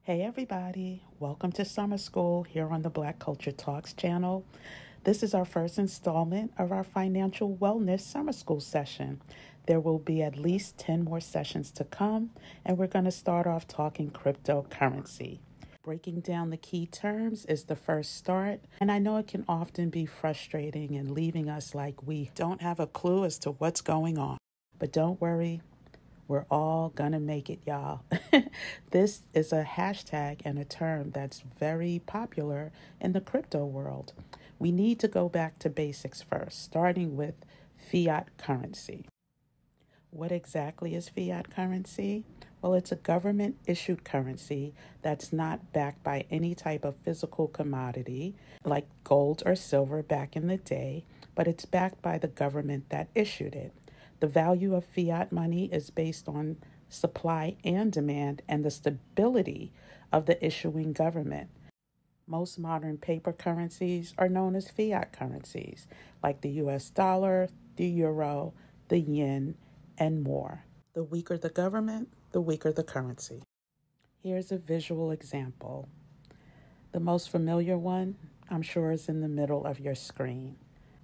Hey everybody, welcome to summer school here on the Black Culture Talks channel. This is our first installment of our financial wellness summer school session. There will be at least 10 more sessions to come, and we're going to start off talking cryptocurrency. Breaking down the key terms is the first start, and I know it can often be frustrating and leaving us like we don't have a clue as to what's going on. But don't worry. We're all gonna make it, y'all. This is a hashtag and a term that's very popular in the crypto world. We need to go back to basics first, starting with fiat currency. What exactly is fiat currency? Well, it's a government-issued currency that's not backed by any type of physical commodity like gold or silver back in the day, but it's backed by the government that issued it. The value of fiat money is based on supply and demand and the stability of the issuing government. Most modern paper currencies are known as fiat currencies, like the US dollar, the euro, the yen, and more. The weaker the government, the weaker the currency. Here's a visual example. The most familiar one, I'm sure, is in the middle of your screen,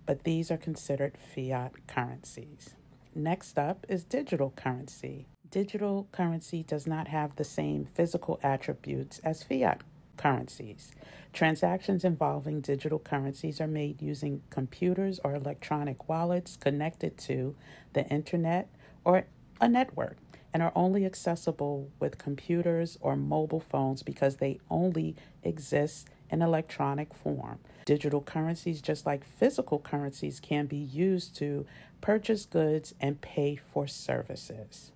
but these are considered fiat currencies. Next up is digital currency. Digital currency does not have the same physical attributes as fiat currencies. Transactions involving digital currencies are made using computers or electronic wallets connected to the internet or a network and are only accessible with computers or mobile phones because they only exist in electronic form. Digital currencies, just like physical currencies, can be used to purchase goods and pay for services.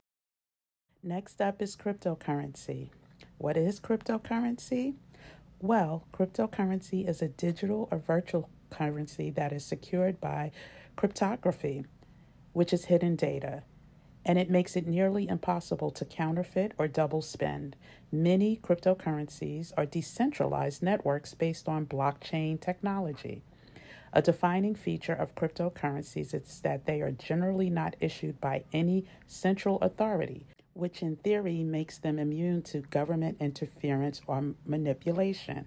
Next up is cryptocurrency. What is cryptocurrency? Well, cryptocurrency is a digital or virtual currency that is secured by cryptography, which is hidden data, and it makes it nearly impossible to counterfeit or double spend. Many cryptocurrencies are decentralized networks based on blockchain technology. A defining feature of cryptocurrencies is that they are generally not issued by any central authority, which in theory makes them immune to government interference or manipulation.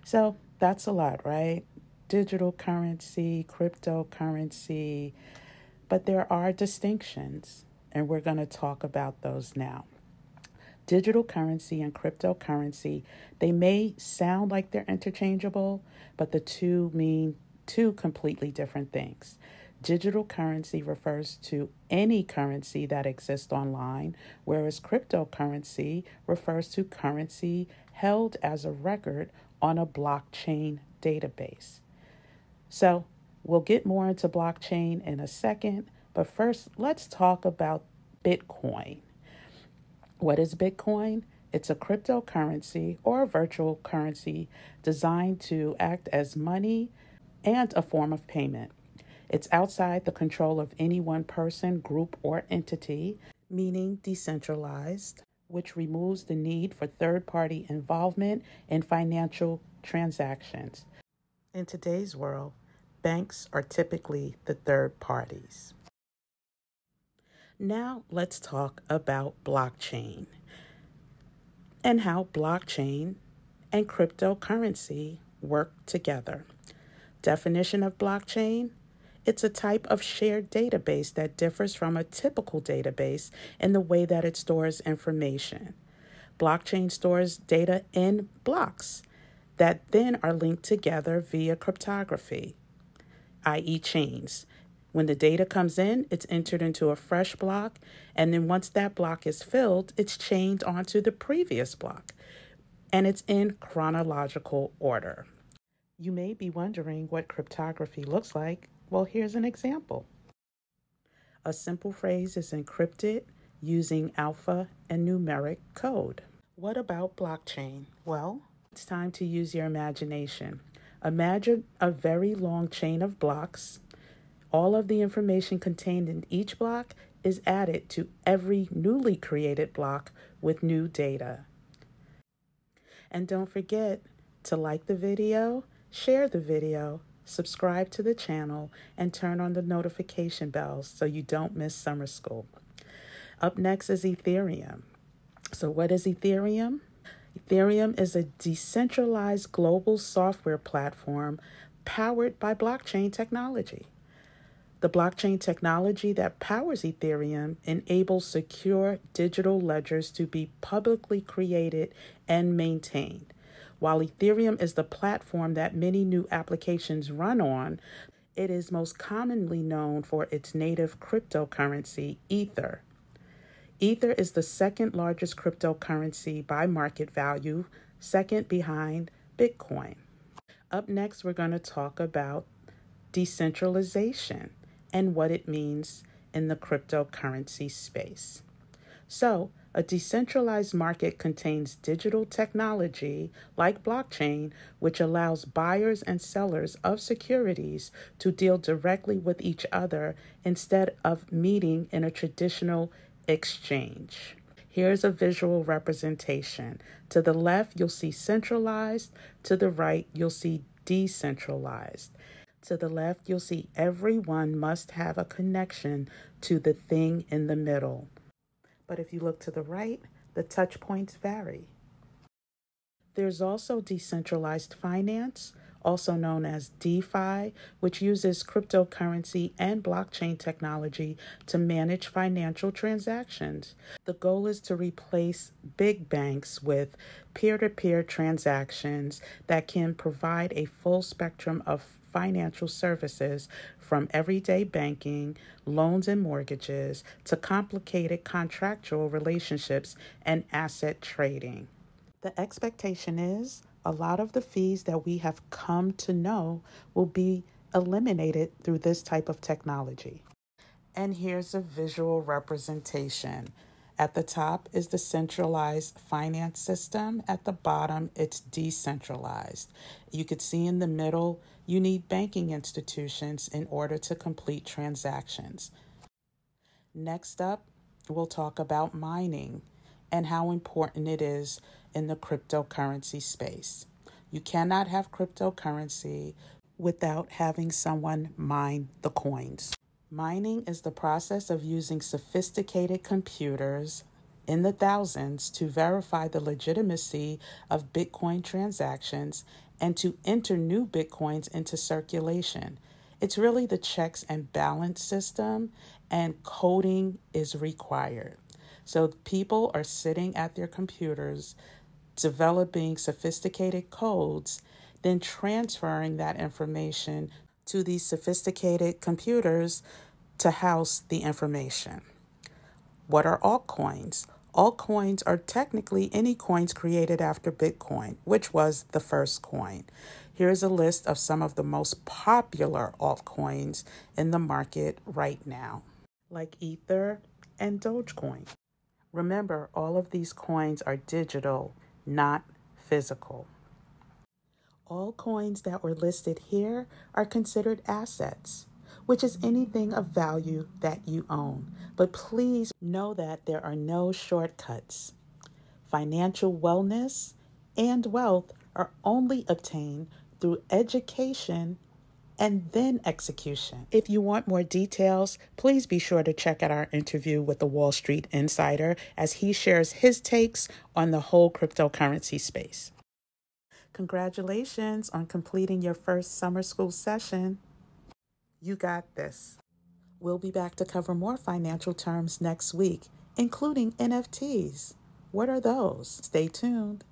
So that's a lot, right? Digital currency, cryptocurrency, but there are distinctions, and we're going to talk about those now. Digital currency and cryptocurrency, they may sound like they're interchangeable, but the two mean two completely different things. Digital currency refers to any currency that exists online, whereas cryptocurrency refers to currency held as a record on a blockchain database. So we'll get more into blockchain in a second, but first let's talk about Bitcoin. What is Bitcoin? It's a cryptocurrency or a virtual currency designed to act as money and a form of payment. It's outside the control of any one person, group, or entity, meaning decentralized, which removes the need for third-party involvement in financial transactions. In today's world, banks are typically the third parties. Now let's talk about blockchain and how blockchain and cryptocurrency work together. Definition of blockchain: it's a type of shared database that differs from a typical database in the way that it stores information. Blockchain stores data in blocks that then are linked together via cryptography, i.e. chains. When the data comes in, it's entered into a fresh block, and then once that block is filled, it's chained onto the previous block, and it's in chronological order. You may be wondering what cryptography looks like. Well, here's an example. A simple phrase is encrypted using alpha and numeric code. What about blockchain? Well, it's time to use your imagination. Imagine a very long chain of blocks. All of the information contained in each block is added to every newly created block with new data. And don't forget to like the video, share the video, subscribe to the channel, and turn on the notification bells so you don't miss summer school. Up next is Ethereum. So what is Ethereum? Ethereum is a decentralized global software platform powered by blockchain technology. The blockchain technology that powers Ethereum enables secure digital ledgers to be publicly created and maintained. While Ethereum is the platform that many new applications run on, it is most commonly known for its native cryptocurrency, Ether. Ether is the second largest cryptocurrency by market value, second behind Bitcoin. Up next, we're going to talk about decentralization and what it means in the cryptocurrency space. So, a decentralized market contains digital technology like blockchain, which allows buyers and sellers of securities to deal directly with each other instead of meeting in a traditional exchange. Here's a visual representation. To the left, you'll see centralized. To the right, you'll see decentralized. To the left, you'll see everyone must have a connection to the thing in the middle. But if you look to the right, the touch points vary. There's also decentralized finance, also known as DeFi, which uses cryptocurrency and blockchain technology to manage financial transactions. The goal is to replace big banks with peer-to-peer transactions that can provide a full spectrum of financial services from everyday banking, loans and mortgages, to complicated contractual relationships and asset trading. The expectation is a lot of the fees that we have come to know will be eliminated through this type of technology. And here's a visual representation. At the top is the centralized finance system. At the bottom, it's decentralized. You could see in the middle, you need banking institutions in order to complete transactions. Next up, we'll talk about mining and how important it is in the cryptocurrency space. You cannot have cryptocurrency without having someone mine the coins. Mining is the process of using sophisticated computers in the thousands to verify the legitimacy of Bitcoin transactions and to enter new Bitcoins into circulation. It's really the checks and balance system, and coding is required. So people are sitting at their computers developing sophisticated codes, then transferring that information to these sophisticated computers to house the information. What are altcoins? Altcoins are technically any coins created after Bitcoin, which was the first coin. Here's a list of some of the most popular altcoins in the market right now, like Ether and Dogecoin. Remember, all of these coins are digital, not physical. All coins that were listed here are considered assets, which is anything of value that you own. But please know that there are no shortcuts. Financial wellness and wealth are only obtained through education and then execution. If you want more details, please be sure to check out our interview with the Wall Street Insider as he shares his takes on the whole cryptocurrency space. Congratulations on completing your first summer school session. You got this. We'll be back to cover more financial terms next week, including NFTs. What are those? Stay tuned.